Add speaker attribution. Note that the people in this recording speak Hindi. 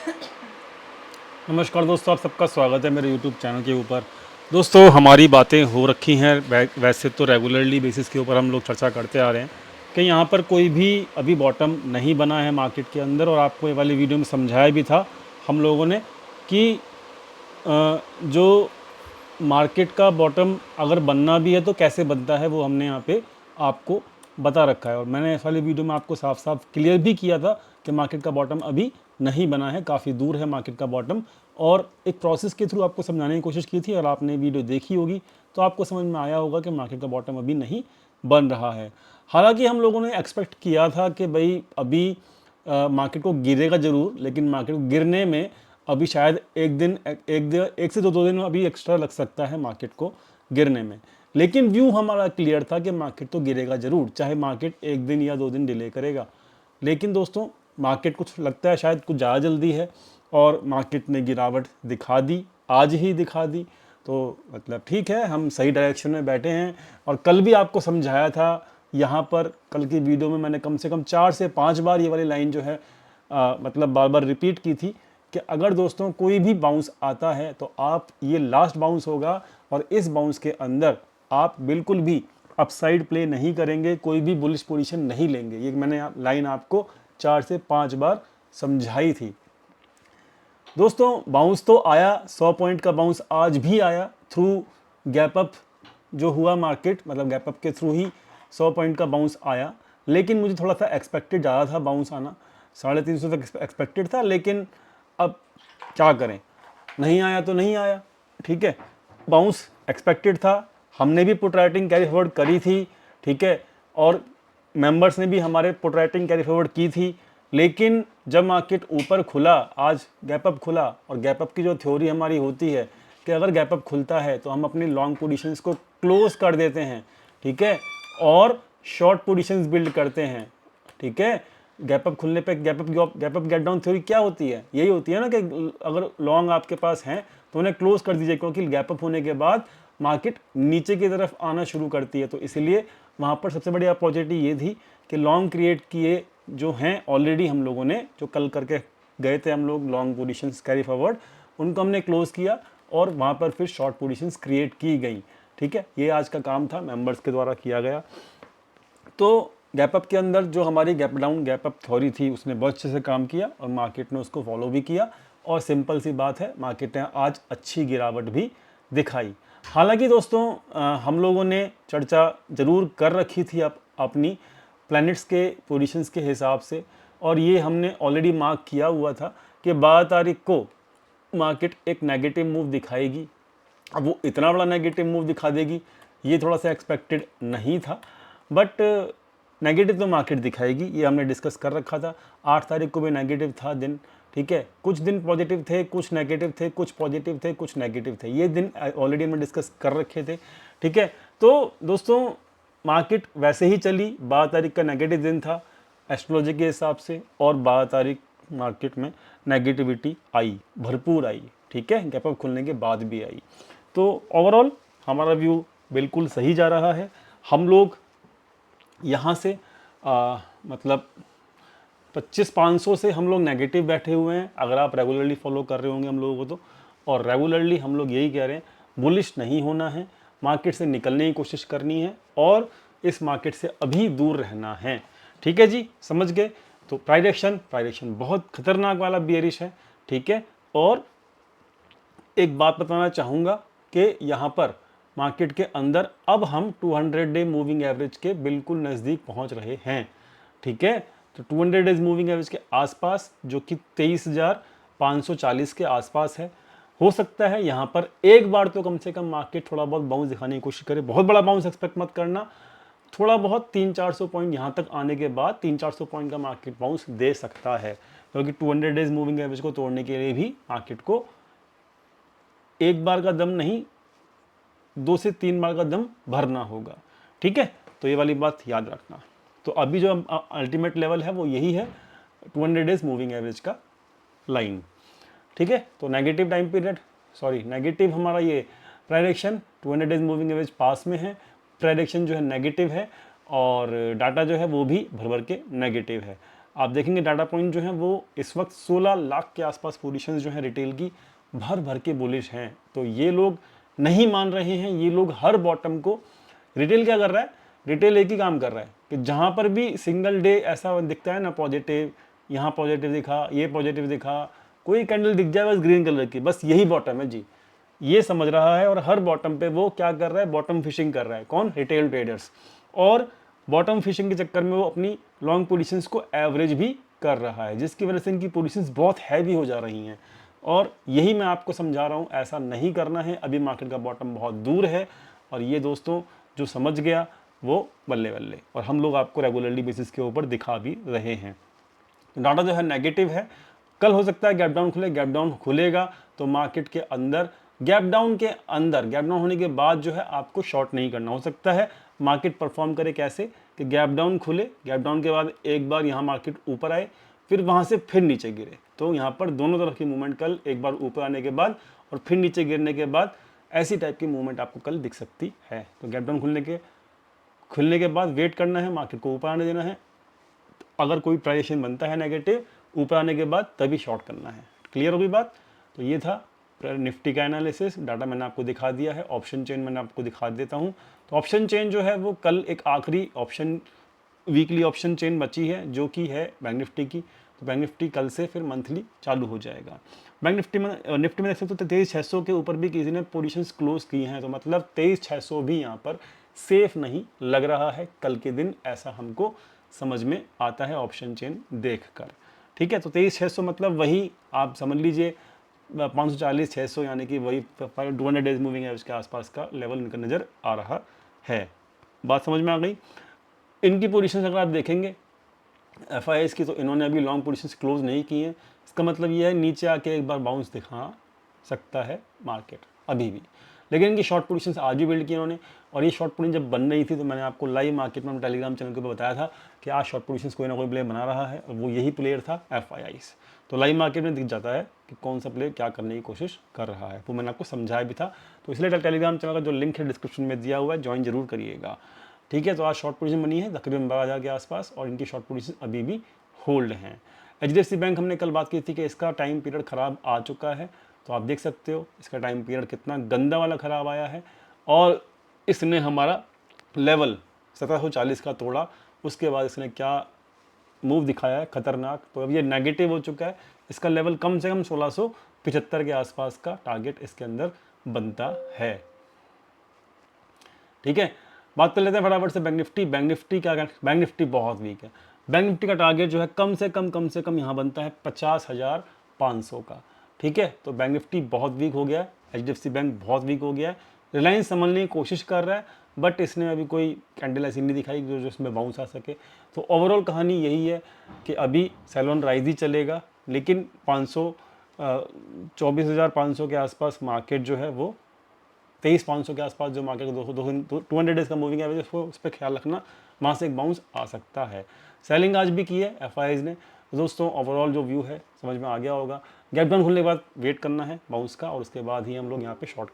Speaker 1: नमस्कार दोस्तों, आप सबका स्वागत है मेरे YouTube चैनल के ऊपर। दोस्तों, हमारी बातें हो रखी हैं वैसे तो रेगुलरली बेसिस के ऊपर हम लोग चर्चा करते आ रहे हैं कि यहाँ पर कोई भी अभी बॉटम नहीं बना है मार्केट के अंदर। और आपको ये वाली वीडियो में समझाया भी था हम लोगों ने कि जो मार्केट का बॉटम अगर बनना भी है तो कैसे बनता है, वो हमने यहाँ पे आपको बता रखा है। और मैंने इस वाली वीडियो में आपको साफ साफ क्लियर भी किया था कि मार्केट का बॉटम अभी नहीं बना है, काफ़ी दूर है मार्केट का बॉटम। और एक प्रोसेस के थ्रू आपको समझाने की कोशिश की थी। और आपने वीडियो देखी होगी तो आपको समझ में आया होगा कि मार्केट का बॉटम अभी नहीं बन रहा है। हालांकि हम लोगों ने एक्सपेक्ट किया था कि भाई अभी मार्केट को गिरेगा ज़रूर, लेकिन मार्केट को गिरने में अभी शायद एक से दो दिन अभी एक्स्ट्रा लग सकता है मार्केट को गिरने में। लेकिन व्यू हमारा क्लियर था कि मार्केट तो गिरेगा ज़रूर, चाहे मार्केट एक दिन या दो दिन डिले करेगा। लेकिन दोस्तों, मार्केट कुछ लगता है शायद कुछ ज़्यादा जल्दी है और मार्केट ने गिरावट दिखा दी, आज ही दिखा दी। तो मतलब ठीक है, हम सही डायरेक्शन में बैठे हैं। और कल भी आपको समझाया था, यहाँ पर कल की वीडियो में मैंने कम से कम 4 से 5 बार ये वाली लाइन जो है मतलब बार बार रिपीट की थी कि अगर दोस्तों कोई भी बाउंस आता है तो आप, ये लास्ट बाउंस होगा और इस बाउंस के अंदर आप बिल्कुल भी अपसाइड प्ले नहीं करेंगे, कोई भी बुलिश पोजीशन नहीं लेंगे। ये मैंने लाइन आपको 4 से 5 बार समझाई थी। दोस्तों, बाउंस तो आया, 100 पॉइंट का बाउंस आज भी आया थ्रू गैप अप जो हुआ मार्केट, मतलब गैप अप के थ्रू ही 100 पॉइंट का बाउंस आया। लेकिन मुझे थोड़ा सा एक्सपेक्टेड ज़्यादा था बाउंस आना, 350 तक एक्सपेक्टेड था। लेकिन अब क्या करें, नहीं आया तो नहीं आया, ठीक है। बाउंस एक्सपेक्टेड था, हमने भी पुट राइटिंग कैरी फॉरवर्ड करी थी, ठीक है। और मेंबर्स ने भी हमारे पुट राइटिंग कैरी फॉरवर्ड की थी। लेकिन जब मार्केट ऊपर खुला, आज गैप अप खुला, और गैप अप की जो थ्योरी हमारी होती है कि अगर गैप अप खुलता है तो हम अपनी लॉन्ग पोजीशंस को क्लोज कर देते हैं, ठीक है, और शॉर्ट पोजीशंस बिल्ड करते हैं, ठीक है। गैप अप खुलने पे gap up get down theory क्या होती है? यही होती है ना कि अगर लॉन्ग आपके पास हैं तो उन्हें क्लोज कर दीजिए, क्योंकि गैप अप होने के बाद मार्केट नीचे की तरफ आना शुरू करती है। तो इसलिए वहाँ पर सबसे बड़ी अपॉर्चुनिटी ये थी कि लॉन्ग क्रिएट किए जो हैं ऑलरेडी हम लोगों ने, जो कल करके गए थे हम लोग लॉन्ग पोजीशंस कैरी फॉरवर्ड, उनको हमने क्लोज किया और वहाँ पर फिर शॉर्ट पोजीशंस क्रिएट की गई, ठीक है। ये आज का काम था, मेंबर्स के द्वारा किया गया। तो गैप अप के अंदर जो हमारी gap down gap up theory थी, उसने बहुत अच्छे से काम किया और मार्केट ने उसको फॉलो भी किया। और सिंपल सी बात है, मार्केट ने आज अच्छी गिरावट भी दिखाई। हालांकि दोस्तों, हम लोगों ने चर्चा ज़रूर कर रखी थी अपनी प्लैनेट्स के पोजीशंस के हिसाब से, और ये हमने ऑलरेडी मार्क किया हुआ था कि 12 तारीख को मार्केट एक नेगेटिव मूव दिखाएगी। अब वो इतना बड़ा नेगेटिव मूव दिखा देगी, ये थोड़ा सा एक्सपेक्टेड नहीं था, बट नेगेटिव तो मार्केट दिखाएगी, ये हमने डिस्कस कर रखा था। 8 तारीख को भी नेगेटिव था दिन, ठीक है। कुछ दिन पॉजिटिव थे, कुछ नेगेटिव थे, कुछ पॉजिटिव थे, कुछ नेगेटिव थे, ये दिन ऑलरेडी हमने डिस्कस कर रखे थे, ठीक है। तो दोस्तों, मार्केट वैसे ही चली। 12 तारीख का नेगेटिव दिन था एस्ट्रोलॉजी के हिसाब से, और 12 तारीख मार्केट में नेगेटिविटी आई, भरपूर आई, ठीक है, गैप अप खुलने के बाद भी आई। तो ओवरऑल हमारा व्यू बिल्कुल सही जा रहा है। हम लोग यहाँ से मतलब 2500 से हम लोग नेगेटिव बैठे हुए हैं, अगर आप रेगुलरली फॉलो कर रहे होंगे हम लोगों को तो। और रेगुलरली हम लोग यही कह रहे हैं, बुलिश नहीं होना है, मार्केट से निकलने की कोशिश करनी है और इस मार्केट से अभी दूर रहना है, ठीक है जी, समझ गए। तो प्राइस बहुत खतरनाक वाला बियरिश है, ठीक है। और एक बात बताना चाहूँगा कि यहाँ पर मार्केट के अंदर अब हम 200 डे मूविंग एवरेज के बिल्कुल नज़दीक पहुँच रहे हैं, ठीक है। तो 200 डेज मूविंग एवरेज के आसपास, जो कि 23,540 के आसपास है, हो सकता है यहाँ पर एक बार तो कम से कम मार्केट थोड़ा बहुत बाउंस दिखाने की कोशिश करे। बहुत बड़ा बाउंस एक्सपेक्ट मत करना, थोड़ा बहुत 300-400 पॉइंट यहाँ तक आने के बाद 300-400 पॉइंट का मार्केट बाउंस दे सकता है, क्योंकि 200 डेज मूविंग एवरेज को तोड़ने के लिए भी मार्केट को एक बार का दम नहीं, 2 से 3 बार का दम भरना होगा, ठीक है। तो ये वाली बात याद रखना। तो अभी जो अल्टीमेट लेवल है वो यही है, 200 डेज मूविंग एवरेज का लाइन, ठीक है। तो negative time period, sorry negative हमारा ये प्राइडिक्शन 200 डेज मूविंग एवरेज पास में है, प्राइडिक्शन जो है नेगेटिव है, और डाटा जो है वो भी भर भर के नेगेटिव है। आप देखेंगे डाटा पॉइंट जो है वो इस वक्त 16 लाख के आसपास पोजीशंस जो हैं रिटेल की भर भर के बुलिश हैं। तो ये लोग नहीं मान रहे हैं, ये लोग हर बॉटम को, रिटेल क्या कर रहा है, रिटेल एक ही काम कर रहा है कि जहाँ पर भी सिंगल डे ऐसा दिखता है ना पॉजिटिव, यहाँ पॉजिटिव दिखा, ये पॉजिटिव दिखा, कोई कैंडल दिख जाए बस ग्रीन कलर की, बस यही बॉटम है जी, ये समझ रहा है। और हर बॉटम पे वो क्या कर रहा है, बॉटम फिशिंग कर रहा है। कौन, रिटेल ट्रेडर्स। और बॉटम फिशिंग के चक्कर में वो अपनी लॉन्ग पोजीशंस को एवरेज भी कर रहा है, जिसकी वजह से इनकी पोजीशंस बहुत हैवी हो जा रही हैं। और यही मैं आपको समझा रहा हूँ, ऐसा नहीं करना है। अभी मार्केट का बॉटम बहुत दूर है और ये दोस्तों जो समझ गया वो बल्ले बल्ले, और हम लोग आपको रेगुलरली बेसिस के ऊपर दिखा भी रहे हैं। डाटा जो है नेगेटिव है, कल हो सकता है गैप डाउन खुले, गैप डाउन खुलेगा तो मार्केट के अंदर, गैप डाउन के अंदर, गैप डाउन होने के बाद जो है आपको शॉर्ट नहीं करना। हो सकता है मार्केट परफॉर्म करे कैसे कि गैप डाउन खुले, गैप डाउन के बाद एक बार यहाँ मार्केट ऊपर आए, फिर वहाँ से फिर नीचे गिरे। तो यहाँ पर दोनों तरफ की मूवमेंट कल, एक बार ऊपर आने के बाद और फिर नीचे गिरने के बाद, ऐसी टाइप की मूवमेंट आपको कल दिख सकती है। तो गैप डाउन खुलने के बाद वेट करना है, मार्केट को ऊपर आने देना है। अगर कोई प्राइजेशन बनता है नेगेटिव ऊपर आने के बाद, तभी शॉर्ट करना है। क्लियर होगी बात। तो ये था निफ्टी का एनालिसिस, डाटा मैंने आपको दिखा दिया है, ऑप्शन चेन मैंने आपको दिखा देता हूँ। तो ऑप्शन चेन जो है वो कल एक आखिरी ऑप्शन, वीकली ऑप्शन चेन बची है जो कि है बैंक निफ्टी की। तो बैंक निफ्टी कल से फिर मंथली चालू हो जाएगा। बैंक निफ्टी में देख सकते हो तो 23,600 के ऊपर भी किसी ने पोजीशंस क्लोज की हैं, तो मतलब 23,600 भी यहाँ पर सेफ नहीं लग रहा है कल के दिन, ऐसा हमको समझ में आता है ऑप्शन चेन देखकर। ठीक है, तो 23,600 मतलब वही आप समझ लीजिए 540, 600, यानी कि वही 200 डेज मूविंग है उसके आसपास का लेवल इनका नज़र आ रहा है। बात समझ में आ गई। इनकी पोजीशंस अगर आप देखेंगे FIS की, तो इन्होंने अभी लॉन्ग पोजीशंस क्लोज नहीं की हैं। इसका मतलब ये है नीचे आके एक बार बाउंस दिखा सकता है मार्केट अभी भी, लेकिन इनकी शॉर्ट पोजीशंस आज भी बिल्ड की इन्होंने। और ये शॉर्ट पोजीशन जब बन रही थी तो मैंने आपको लाइव मार्केट में टेलीग्राम चैनल के ऊपर बताया था कि आज शॉर्ट पोजीशंस कोई ना कोई प्लेयर बना रहा है, और वो यही प्लेयर था FIS। तो लाइव मार्केट में दिख जाता है कि कौन सा प्लेयर क्या करने की कोशिश कर रहा है, वो मैंने आपको समझाया भी था। तो इसलिए टेलीग्राम चैनल का जो लिंक है डिस्क्रिप्शन में दिया हुआ है, ज्वाइन जरूर करिएगा। ठीक है, तो आज शॉर्ट पोजीशन बनी है तकरीबन 12,000 के आसपास, और इनकी शॉर्ट पोजीशन अभी भी होल्ड हैं। HDFC बैंक हमने कल बात की थी कि इसका टाइम पीरियड ख़राब आ चुका है, तो आप देख सकते हो इसका टाइम पीरियड कितना गंदा वाला ख़राब आया है, और इसने हमारा लेवल 1740 का तोड़ा। उसके बाद इसने क्या मूव दिखाया है खतरनाक, तो अब ये नेगेटिव हो चुका है। इसका लेवल कम से कम 1675 के आसपास का टारगेट इसके अंदर बनता है। ठीक है, बात कर लेते हैं फटाफट से बैंक निफ्टी। बैंक निफ्टी क्या, बैंक निफ्टी बहुत वीक है। बैंक निफ्टी का टारगेट जो है कम से कम यहाँ बनता है 50,500 का। ठीक है, तो बैंक निफ्टी बहुत वीक हो गया है, HDFC बैंक बहुत वीक हो गया है। रिलायंस संभलने की कोशिश कर रहा है, बट इसने अभी कोई कैंडल ऐसी नहीं दिखाई जो इसमें बाउंस आ सके। तो ओवरऑल कहानी यही है कि अभी सेलोन राइज ही चलेगा, लेकिन 24,500 के आसपास मार्केट जो है वो 23,500 के आसपास जो मार्केट 200 डेज का मूविंग एवरेज, उस पर ख्याल रखना, वहाँ से एक बाउंस आ सकता है। सेलिंग आज भी की है FIS ने। दोस्तों ओवरऑल जो व्यू है समझ में आ गया होगा। गैप डाउन खुलने के बाद वेट करना है बाउंस का, और उसके बाद ही हम लोग यहाँ पे शॉर्ट